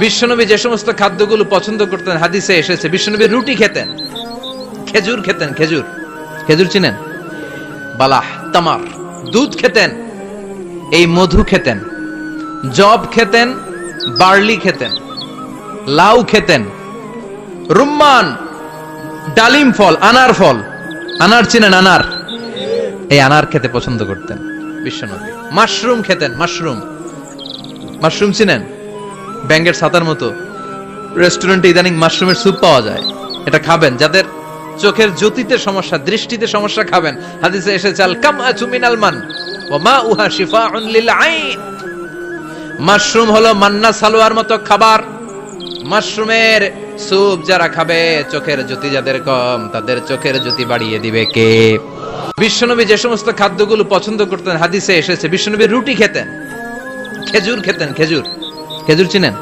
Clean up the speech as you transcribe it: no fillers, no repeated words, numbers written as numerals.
বিশ্বনবী যে সমস্ত খাদ্যগুলো পছন্দ করতেন হাদিসে এসেছে। বিশ্বনবী রুটি খেতেন, খেজুর খেতেন, খেজুর, খেজুর চিনেন? বালাহ, তামার, দুধ খেতেন, এই মধু খেতেন, জব খেতেন, বার্লি খেতেন, লাউ খেতেন, রুম্মান, ডালিম ফল, আনার ফল, আনার চিনেন? আনার, এই আনার খেতে পছন্দ করতেন বিশ্বনবী। মাশরুম খেতেন, মাশরুম, মাশরুম চিনেন? ব্যাঙের ছাতার মতো। রেস্টুরেন্টে ইদানিং মাশরুমের স্যুপ পাওয়া যায়, এটা খাবেন। যাদের চোখের জ্যোতিতে সমস্যা, দৃষ্টিতে সমস্যা, খাবেন। হাদিসে এসেছে আল কামআতু মিনাল মান ওয়া মাউহা শিফাউন লিল আইন। মাশরুম হলো মান্না সালোয়ার মতো খাবার। মাশরুমের স্যুপ যারা খাবে, চোখের জ্যোতি যাদের কম, তাদের চোখের জ্যোতি বাড়িয়ে দিবে কে? বিশ্বনবী যে সমস্ত খাদ্যগুলো পছন্দ করতেন হাদিসে এসেছে। বিশ্বনবী রুটি খেতেন, খেজুর খেতেন, খেজুর, খেজুর চিনেন?